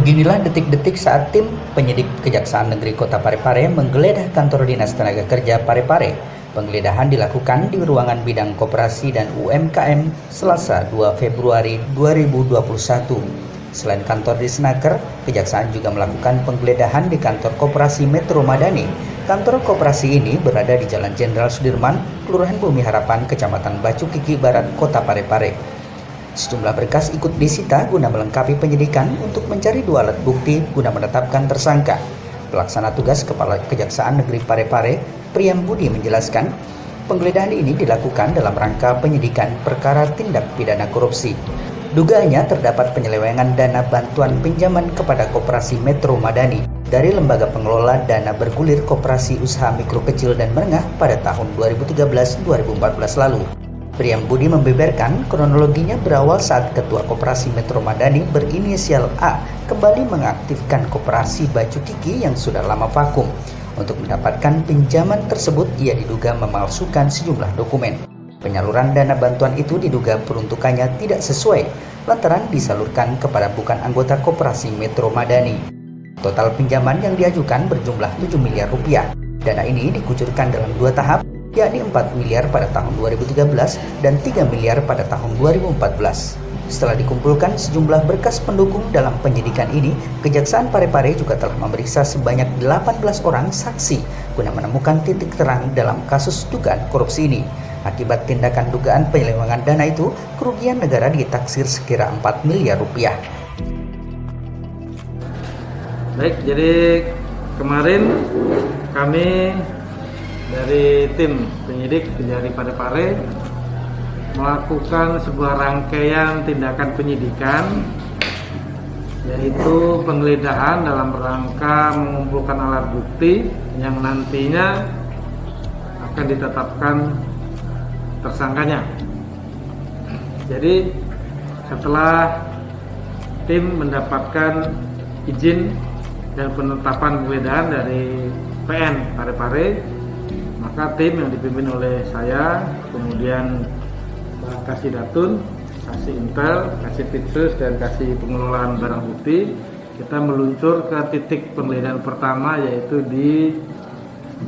Beginilah detik-detik saat tim penyidik Kejaksaan Negeri Kota Parepare menggeledah kantor Dinas Tenaga Kerja Parepare. Penggeledahan dilakukan di ruangan bidang koperasi dan UMKM Selasa 2 Februari 2021. Selain kantor di Senaker, Kejaksaan juga melakukan penggeledahan di kantor Koperasi Metro Madani. Kantor koperasi ini berada di Jalan Jenderal Sudirman, Kelurahan Bumi Harapan, Kecamatan Bacukiki Barat, Kota Parepare. Sejumlah berkas ikut disita guna melengkapi penyidikan untuk mencari 2 alat bukti guna menetapkan tersangka. Pelaksana tugas Kepala Kejaksaan Negeri Parepare, Priam Budi menjelaskan, penggeledahan ini dilakukan dalam rangka penyidikan perkara tindak pidana korupsi. Dugaannya terdapat penyelewengan dana bantuan pinjaman kepada Koperasi Metro Madani dari Lembaga Pengelola Dana Bergulir Koperasi Usaha Mikro Kecil dan Menengah pada tahun 2013-2014 lalu. Priam Budi membeberkan kronologinya berawal saat Ketua Koperasi Metro Madani berinisial A kembali mengaktifkan Koperasi Bacukiki yang sudah lama vakum. Untuk mendapatkan pinjaman tersebut, ia diduga memalsukan sejumlah dokumen. Penyaluran dana bantuan itu diduga peruntukannya tidak sesuai, lantaran disalurkan kepada bukan anggota Koperasi Metro Madani. Total pinjaman yang diajukan berjumlah 7 miliar rupiah. Dana ini dikucurkan dalam 2 tahap, yakni 4 miliar pada tahun 2013 dan 3 miliar pada tahun 2014. Setelah dikumpulkan sejumlah berkas pendukung dalam penyidikan ini, Kejaksaan Parepare juga telah memeriksa sebanyak 18 orang saksi guna menemukan titik terang dalam kasus dugaan korupsi ini. Akibat tindakan dugaan penyelewengan dana itu, kerugian negara ditaksir sekira 4 miliar rupiah. Baik, jadi kemarin kami dari tim penyidik Kejari Parepare melakukan sebuah rangkaian tindakan penyidikan, yaitu penggeledahan dalam rangka mengumpulkan alat bukti yang nantinya akan ditetapkan tersangkanya. Jadi setelah tim mendapatkan izin dan penetapan penggeledahan dari PN Parepare, maka tim yang dipimpin oleh saya, kemudian Pak Kasih Datun, Kasih Intel, Kasih Pitsus, dan Kasih Pengelolaan Barang Bukti, kita meluncur ke titik penggeledahan pertama, yaitu di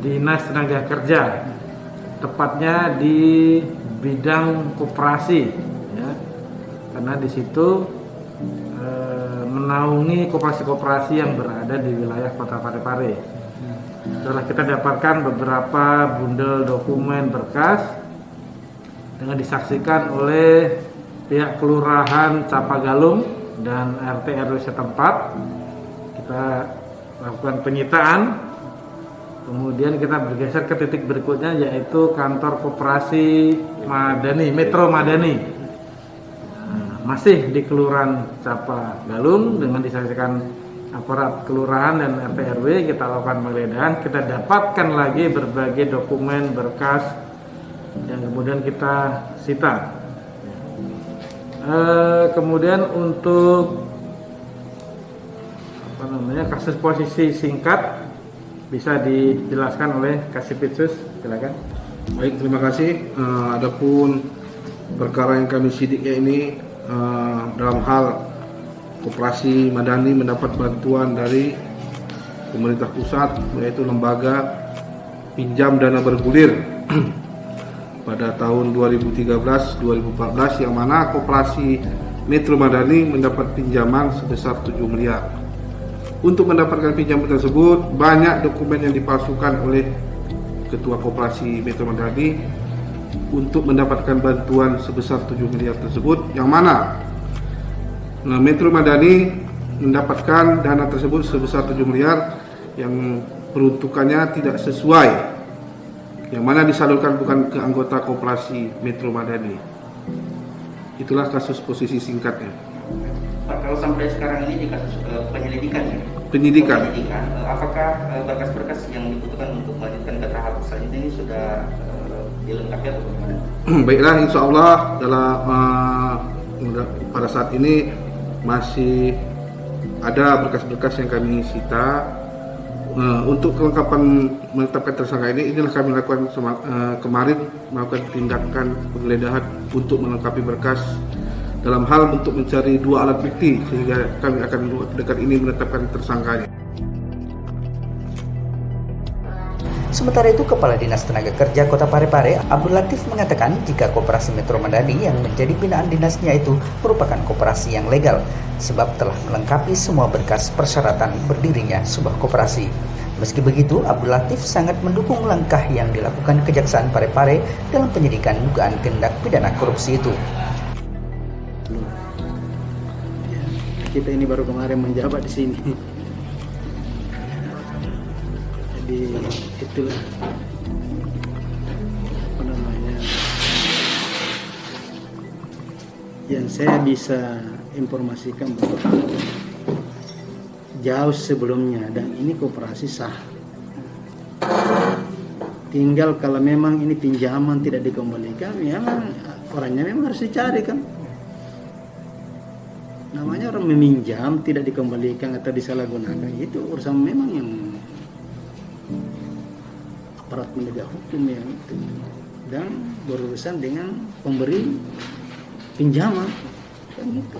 Dinas Tenaga Kerja, tepatnya di bidang koperasi, ya, karena di situ menaungi koperasi-koperasi yang berada di wilayah Kota Parepare. Setelah kita dapatkan beberapa bundel dokumen berkas dengan disaksikan oleh pihak Kelurahan Capagalung dan RT RW setempat, kita lakukan penyitaan. Kemudian kita bergeser ke titik berikutnya, yaitu kantor Koperasi Madani, Metro Madani. Masih di Kelurahan Capagalung dengan disaksikan aparat kelurahan dan RT RW, kita lakukan penggeledahan. Kita dapatkan lagi berbagai dokumen berkas yang kemudian kita sita. Kemudian untuk kasus posisi singkat bisa dijelaskan oleh Kasih Pitsus, silakan. Baik, terima kasih. Adapun perkara yang kami sidiknya ini dalam hal Koperasi Madani mendapat bantuan dari pemerintah pusat, yaitu lembaga pinjam dana bergulir pada tahun 2013-2014, yang mana Koperasi Metro Madani mendapat pinjaman sebesar 7 miliar. Untuk mendapatkan pinjaman tersebut, banyak dokumen yang dipalsukan oleh Ketua Koperasi Metro Madani untuk mendapatkan bantuan sebesar 7 miliar tersebut, yang mana Metro Madani mendapatkan dana tersebut sebesar 7 miliar yang peruntukannya tidak sesuai, yang mana disalurkan bukan ke anggota Koperasi Metro Madani. Itulah kasus posisi singkatnya. Pak, kalau sampai sekarang ini di kasus penyelidikan ya? Penyidikan. Apakah berkas-berkas yang dibutuhkan untuk melanjutkan ke tahap selanjutnya ini sudah dilengkapi atau bagaimana? Baiklah, insya Allah pada saat ini masih ada berkas-berkas yang kami sita. Untuk kelengkapan menetapkan tersangka inilah kami lakukan kemarin melakukan tindakan penggeledahan untuk melengkapi berkas dalam hal untuk mencari 2 alat bukti, sehingga kami akan dekat ini menetapkan tersangkanya. Sementara itu, Kepala Dinas Tenaga Kerja Kota Parepare, Abdul Latif, mengatakan jika Koperasi Metro Madani yang menjadi binaan dinasnya itu merupakan koperasi yang legal, sebab telah melengkapi semua berkas persyaratan berdirinya sebuah koperasi. Meski begitu, Abdul Latif sangat mendukung langkah yang dilakukan Kejaksaan Parepare dalam penyidikan dugaan tindak pidana korupsi itu. Kita ini baru kemarin menjabat di sini. Jadi itulah apa namanya yang saya bisa informasikan bahwa jauh sebelumnya, dan ini koperasi sah. Tinggal kalau memang ini pinjaman tidak dikembalikan, memang orangnya memang harus dicari kan. Namanya orang meminjam tidak dikembalikan atau disalahgunakan, itu urusan memang yang aparat penegak hukum yang itu, dan berurusan dengan pemberi pinjaman kan gitu.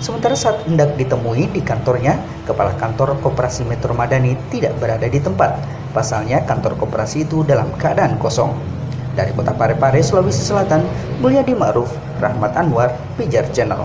Sementara saat hendak ditemui di kantornya, Kepala Kantor Koperasi Metro Madani tidak berada di tempat. Pasalnya kantor koperasi itu dalam keadaan kosong. Dari Kota Parepare, Sulawesi Selatan, Mulyadi Ma'ruf, Rahmat Anwar, Pijar Channel.